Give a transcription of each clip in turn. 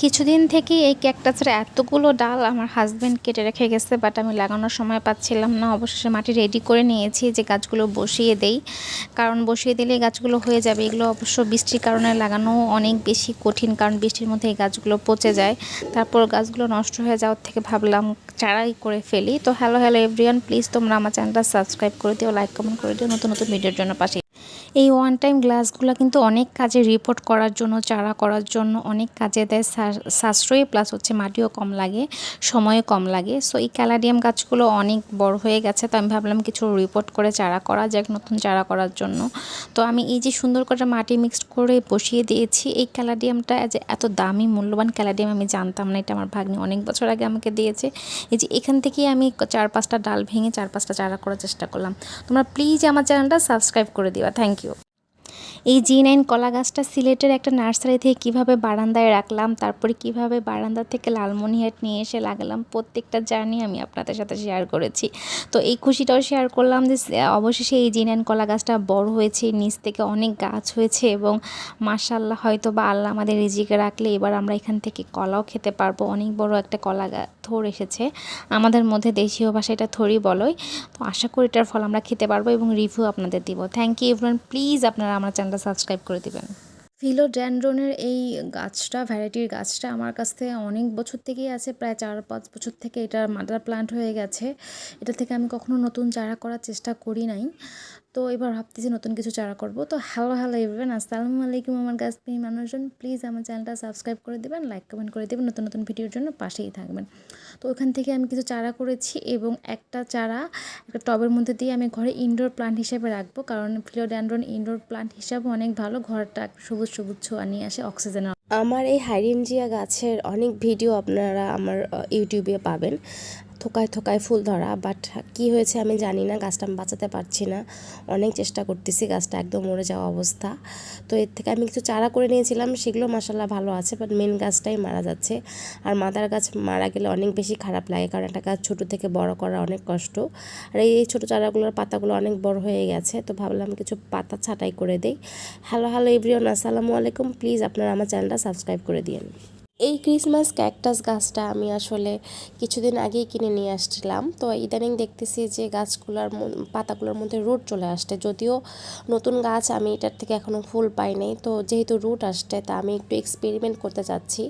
কিছুদিন থেকেই এই ক্যাকটাসের এতগুলো ডাল আমার হাজব্যান্ড কেটে রেখে গেছে, বাট আমি লাগানোর সময় পাচ্ছিলাম না। অবশেষে মাটি রেডি করে নিয়েছি যে গাছগুলো বসিয়ে দেই, কারণ বসিয়ে দিলে গাছগুলো হয়ে যাবে। এগুলো অবশ্য বৃষ্টির কারণে লাগানো অনেক বেশি কঠিন, কারণ বৃষ্টির মধ্যে এই গাছগুলো পচে যায়। তারপর গাছগুলো নষ্ট হয়ে যাওয়ার থেকে ভাবলাম চারাই করে ফেলি। তো হ্যালো এভরিওয়ান, প্লিজ তোমরা আমার চ্যানেলটা সাবস্ক্রাইব করে দিও, লাইক কমেন্ট করে দিও নতুন নতুন ভিডিওর জন্য পাশে। এই ওয়ান টাইম গ্লাসগুলো কিন্তু অনেক কাজে, রিপোর্ট করার জন্য, চারা করার জন্য অনেক কাজে দেয়। সাশ্রয়ী প্লাস হচ্ছে মাটিও কম লাগে, সময়ও কম লাগে। সো এই ক্যালাডিয়াম গাছগুলো অনেক বড় হয়ে গেছে, তো আমি ভাবলাম কিছু রিপোর্ট করে চারা করা যাক, নতুন চারা করার জন্য। তো আমি এই যে সুন্দর করে মাটি মিক্সড করে বসিয়ে দিয়েছি। এই ক্যালাডিয়ামটা যে এত দামি মূল্যবান ক্যালাডিয়াম আমি জানতাম না। এটা আমার ভাগ্নি অনেক বছর আগে আমাকে দিয়েছে। এই যে এখান থেকেই আমি 4-5টা ডাল ভেঙে 4-5টা চারা করার চেষ্টা করলাম। তোমরা প্লিজ আমার চ্যানেলটা সাবস্ক্রাইব করে দিবা, থ্যাংক ইউ। এই জি9 কলা গাছটা সিলেটের একটা নার্সারি থেকে কিভাবে বারান্দায় রাখলাম, তারপরে কিভাবে বারান্দা থেকে লালমনিরহাট নিয়ে এসে লাগালাম, প্রত্যেকটা জার্নি আমি আপনাদের সাথে শেয়ার করেছি। তো এই খুশিটাও শেয়ার করলাম যে অবশেষে এই জি9 কলা গাছটা বড় হয়েছে, নিচ থেকে অনেক গাছ হয়েছে এবং মাশাআল্লাহ হয়তো বা আল্লাহ আমাদের রিজিকে রাখলে এবার আমরা এখান থেকে কলাও খেতে পারবো। অনেক বড় একটা কলা থোর এসেছে, আমাদের মধ্যে দেশীয় ভাষায় এটা থোরই বলয়। তো আশা করি এটার ফল আমরা খেতে পারবো এবং রিভিউ আপনাদের দিব। থ্যাংক ইউ এভরিওয়ান, প্লিজ আপনারা আমার চ্যানেলটা সাবস্ক্রাইব করে দিবেন। ফিলোডেনড্রনের এই গাছটা, ভ্যারাইটির গাছটা আমার কাছ থেকে অনেক বছর থেকেই আছে, প্রায় 4-5 বছর থেকে এটা মাদার প্লান্ট হয়ে গেছে। এটা থেকে আমি কখনো নতুন চারা করার চেষ্টা করি নাই, তো এবার ভাবতেছি নতুন কিছু চারা করব। তো হ্যালো এভরিওয়ান, আসসালামু আলাইকুম আমার গাছপ্রেমী মানুষজন। প্লিজ আমার চ্যানেলটা সাবস্ক্রাইব করে দেবেন, লাইক কমেন্ট করে দেবেন, নতুন নতুন ভিডিওর জন্য পাশেই থাকবেন। তো ওখান থেকে আমি কিছু চারা করেছি এবং একটা চারা একটা টবের মধ্যে দিয়ে আমি ঘরে ইনডোর প্লান্ট হিসেবে রাখবো, কারণ ফিলোডেনড্রন ইনডোর প্লান্ট হিসাবে অনেক ভালো, ঘরটা সবুজ সবুজ ছোঁয়া নিয়ে আসে, অক্সিজেন। আমার এই হাইড্রেঞ্জিয়া গাছের অনেক ভিডিও আপনারা আমার ইউটিউবে পাবেন, থোকায় থোকায় ফুল ধরা। বাট কি হয়েছে আমি জানি না, গাছটা আমি বাঁচাতে পারছি না। অনেক চেষ্টা করতেছি, গাছটা একদম মরে যাওয়া অবস্থা। তো এর থেকে আমি কিছু চারা করে নিয়েছিলাম, সেগুলো মাশাআল্লাহ ভালো আছে, বাট মেন গাছটাই মারা যাচ্ছে। আর মাদার গাছ মারা গেলে অনেক বেশি খারাপ লাগে, কারণ একটা গাছ ছোটো থেকে বড় করা অনেক কষ্ট। আর এই ছোটো চারাগুলোর পাতাগুলো অনেক বড় হয়ে গেছে, তো ভাবলাম কিছু পাতা ছাঁটাই করে দিই। হ্যালো এভরিওয়ান, আসসালামু আলাইকুম। প্লিজ আপনারা আমার চ্যানেলটা সাবস্ক্রাইব করে দিন। এই ক্রিসমাস ক্যাকটাস গাছটা আমি আসলে কিছুদিন আগেই কিনে নিয়ে আসছিলাম। তো ইদানিং দেখতেছি যে গাছগুলোর পাতাগুলোর মধ্যে রুট চলে আসছে, যদিও নতুন গাছ, আমি এটার থেকে এখনও ফুল পাই নাই। তো যেহেতু রুট আসছে, তা আমি একটু এক্সপেরিমেন্ট করতে চাচ্ছি।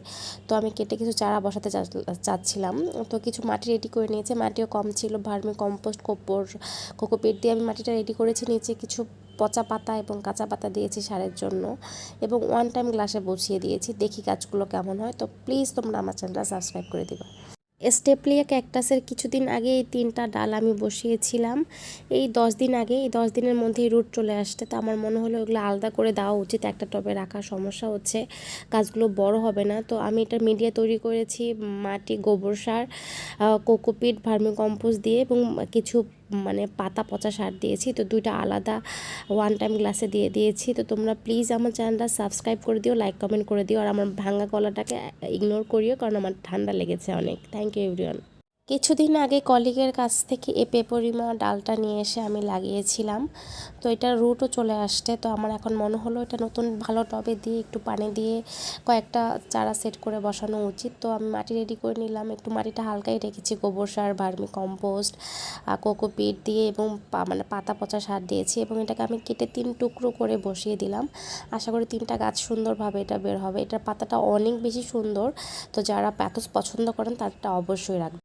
তো আমি কেটে কিছু চারা বসাতে চাচ্ছিলাম। তো কিছু মাটি রেডি করে নিয়েছে, মাটিও কম ছিল, ভার্মি কম্পোস্ট, কোকোপিট দিয়ে আমি মাটিটা রেডি করেছি। নিচে কিছু পচা পাতা এবং কাঁচা পাতা দিয়েছি সারের জন্য, এবং ওয়ান টাইম গ্লাসে বসিয়ে দিয়েছি। দেখি গাছগুলো কেমন হয়। তো প্লিজ তোমরা আমার চ্যানেলটা সাবস্ক্রাইব করে দিবা। স্টেপলিয়া ক্যাকটাসের কিছুদিন আগে এই 3টা ডাল আমি বসিয়েছিলাম, এই 10 দিন আগে। এই 10 দিনের মধ্যেই রুট চলে আসছে। তো আমার মনে হলো ওগুলো আলাদা করে দেওয়া উচিত, একটা টবে রাখার সমস্যা হচ্ছে, গাছগুলো বড় হবে না। তো আমি এটা মিডিয়া তৈরি করেছি, মাটি, গোবর সার, কোকোপিট, ভার্মি কম্পোস্ট দিয়ে এবং কিছু পাতা পচা সার দিয়েছি। তো 2টা আলাদা ওয়ান টাইম গ্লাসে দিয়ে দিয়েছি। তো তোমরা প্লিজ আমার চ্যানেলটা সাবস্ক্রাইব করে দিও, লাইক কমেন্ট করে দিও, আর আমার ভাঙা গলাটাকে ইগনোর করিও, কারণ আমার ঠান্ডা লেগেছে অনেক। Thank you everyone. কিছুদিন আগে কলিগের কাছ থেকে এই পেপরিমা ডালটা নিয়ে এসে আমি লাগিয়েছিলাম। তো এটার রুটও চলে আসছে। তো আমার এখন মনে হলো এটা নতুন ভালো টবে দিয়ে একটু পানি দিয়ে কয়েকটা চারা সেট করে বসানো উচিত। তো আমি মাটি রেডি করে নিলাম, একটু মাটিটা হালকাই রেখেছি, গোবর সার, ভার্মি কম্পোস্ট, কোকোপিট দিয়ে এবং পাতা পচা সার দিয়েছি, এবং এটাকে আমি কেটে 3 টুকরো করে বসিয়ে দিলাম। আশা করি 3টা গাছ সুন্দরভাবে এটা বের হবে। এটার পাতাটা অনেক বেশি সুন্দর, তো যারা প্যাথোস পছন্দ করেন তারটা অবশ্যই রাখবেন।